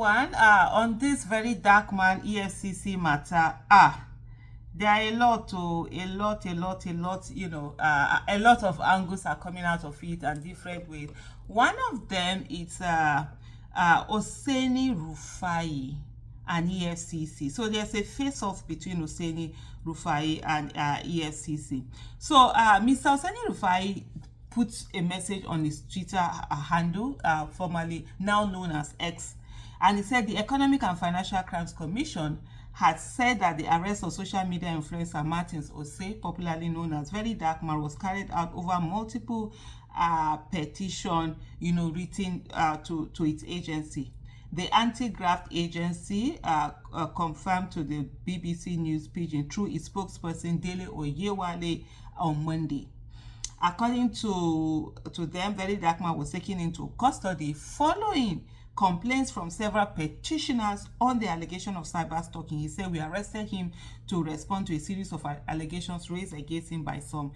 everyone. On this very dark man EFCC matter, there are a lot, a lot of angles are coming out of it and different ways. One of them is Oseni, Rufai and EFCC. So there's a face-off between Oseni, Rufai and EFCC. So Mr. Oseni Rufai put a message on his Twitter handle, formerly now known as X, and he said the Economic and Financial Crimes Commission had said that the arrest of social media influencer Martins Ose, popularly known as Very Dark Man, was carried out over multiple petition, written to its agency. The anti-graft agency confirmed to the BBC News Pidgin through its spokesperson Dele Oyewale on Monday. According to them, Very Dark Man was taken into custody following complaints from several petitioners on the allegation of cyber stalking. He said, we arrested him to respond to a series of allegations raised against him by some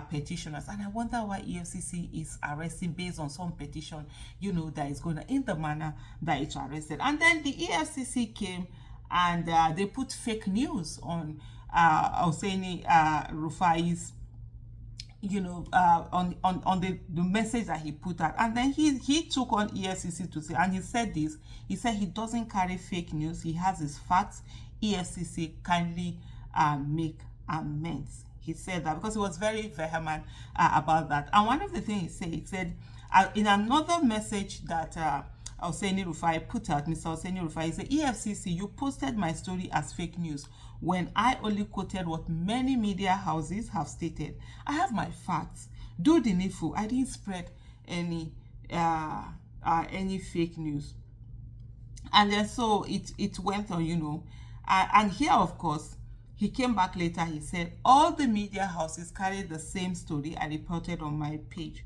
petitioners. And I wonder why EFCC is arresting based on some petition, that is going to, in the manner that it's arrested. And then the EFCC came and they put fake news on Oseni Rufai's on the message that he put out. And then he took on EFCC to say, and he said this, he said he doesn't carry fake news, he has his facts. EFCC kindly make amends. He said that because he was very vehement about that. And one of the things he said in another message that Oseni Rufai put out, Mr. Oseni Rufai, he said, EFCC, you posted my story as fake news when I only quoted what many media houses have stated. I have my facts. Do the needful. I didn't spread any fake news. And then so it went on, and here, of course, he came back later. He said, all the media houses carried the same story I reported on my page,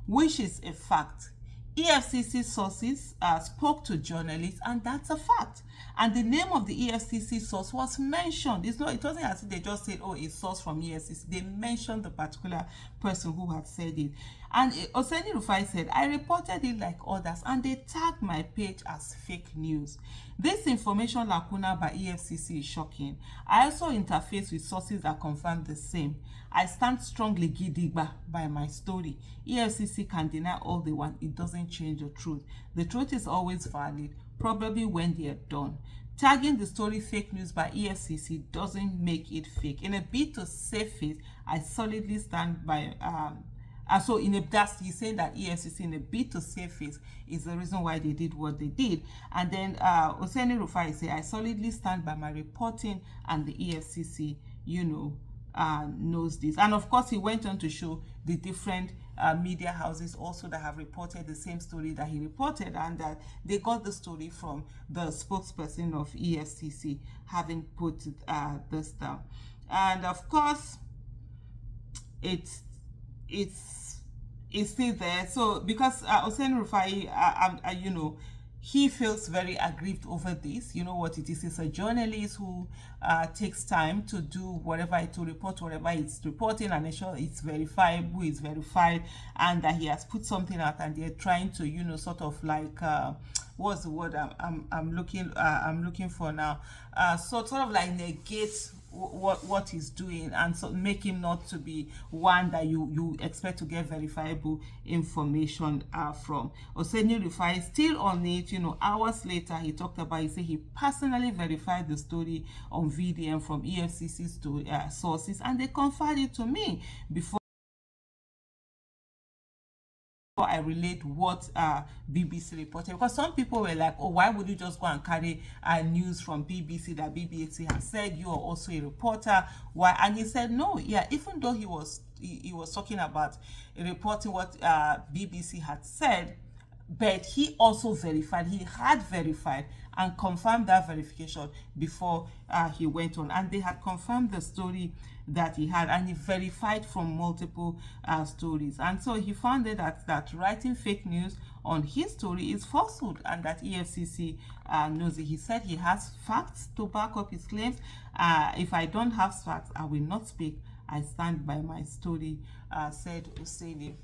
which is a fact. EFCC sources spoke to journalists, and that's a fact. And the name of the EFCC source was mentioned. It wasn't as if they just said, oh, a source from EFCC. They mentioned the particular person who had said it. And Oseni Rufai said, I reported it like others, and they tagged my page as fake news. This information lacuna by EFCC is shocking. I also interface with sources that confirm the same. I stand strongly gidigba by my story. EFCC can deny all they want. It doesn't change the truth. The truth is always valid, probably when they are done. Tagging the story fake news by EFCC doesn't make it fake. In a bid to save face, I solidly stand by so he's saying that EFCC in a bid to save face is the reason why they did what they did. And then Oseni Rufai said, I solidly stand by my reporting, and the EFCC, knows this. And of course, he went on to show the different media houses also that have reported the same story that he reported, and that they got the story from the spokesperson of EFCC having put this down. And of course, it's still there. So because Oseni Rufai, he feels very aggrieved over this. You know what it is? It's a journalist who takes time to do whatever, to report whatever it's reporting and ensure it's verifiable, it's verified, and that he has put something out, and they're trying to, sort of like, what's the word I'm looking for now? So sort of like negate what he's doing, and so make him not to be one that you expect to get verifiable information from. Oseni Rufai still on it, hours later he talked about, he said he personally verified the story on VDM from EFCC's sources, and they confirmed it to me before I relate what BBC reported, because some people were like, oh, why would you just go and carry news from BBC that BBC has said? You are also a reporter. Why? And he said no, yeah, even though he was talking about reporting what BBC had said, but he also verified, he had verified and confirmed that verification before he went on, and they had confirmed the story that he had, and he verified from multiple stories. And so he found that writing fake news on his story is falsehood, and that EFCC knows it. He said he has facts to back up his claims. If I don't have facts, I will not speak. I stand by my story, said Oseni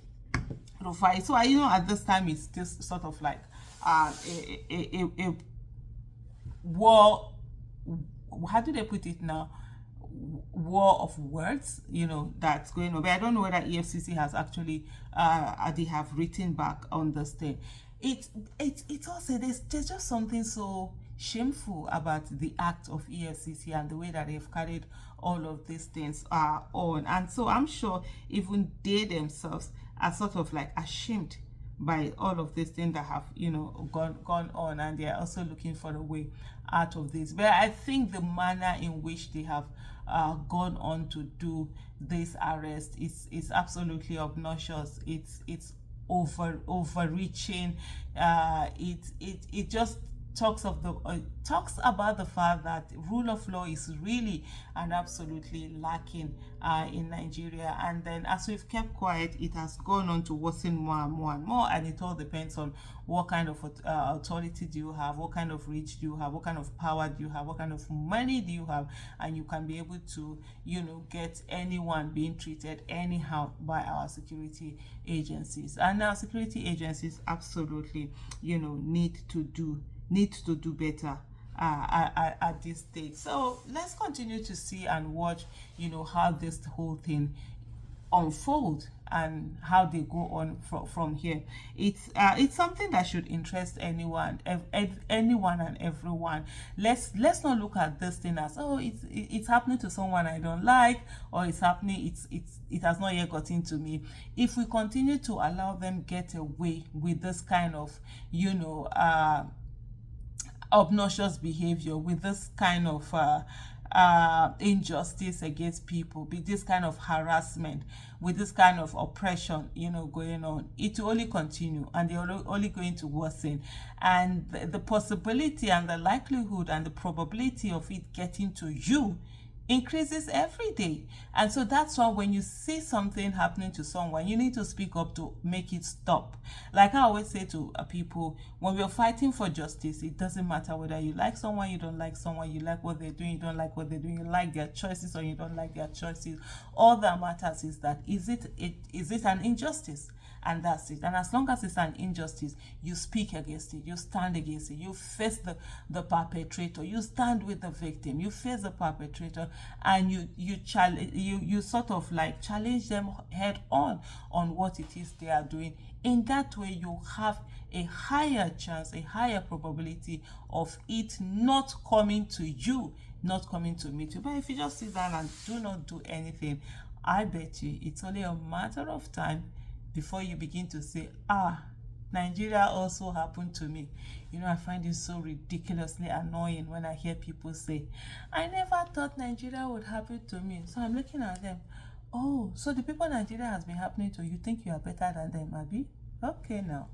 Rufai. So at this time it's just sort of like a war, how do they put it now? War of words, that's going on. But I don't know whether EFCC has actually, they have written back on this thing. It also, there's just something so shameful about the act of EFCC and the way that they've carried all of these things on. And so I'm sure even they themselves are sort of like ashamed by all of these things that have gone on, and they are also looking for a way out of this. But I think the manner in which they have gone on to do this arrest is absolutely obnoxious. It's overreaching. It just talks about the fact that rule of law is really and absolutely lacking in Nigeria. And then, as we've kept quiet, it has gone on to worsen more and more and more. And it all depends on what kind of authority do you have, what kind of reach do you have, what kind of power do you have, what kind of money do you have, and you can be able to get anyone being treated anyhow by our security agencies. And our security agencies absolutely need to do better at this stage. So let's continue to see and watch, how this whole thing unfold and how they go on from here. It's something that should interest anyone and everyone. Let's not look at this thing as, oh, it's happening to someone I don't like, or it's happening, it has not yet gotten to me. If we continue to allow them get away with this kind of obnoxious behavior, with this kind of injustice against people, with this kind of harassment, with this kind of oppression, going on, it will only continue, and they're only going to worsen. And the possibility and the likelihood and the probability of it getting to you increases every day. And so that's why when you see something happening to someone, you need to speak up to make it stop. Like I always say to people, when we're fighting for justice, it doesn't matter whether you like someone, you don't like someone, you like what they're doing, you don't like what they're doing, you like their choices or you don't like their choices. All that matters is that is it an injustice? And that's it. And as long as it's an injustice, you speak against it, you stand against it, you face the perpetrator, you stand with the victim, you face the perpetrator, and you sort of like challenge them head on what it is they are doing. In that way, you have a higher chance, a higher probability of it not coming to you, not coming to meet you. But if you just sit down and do not do anything, I bet you it's only a matter of time before you begin to say, Nigeria also happened to me. I find it so ridiculously annoying when I hear people say, I never thought Nigeria would happen to me. So I'm looking at them. Oh, so the people in Nigeria has been happening to you, think you are better than them, Abi? Okay now.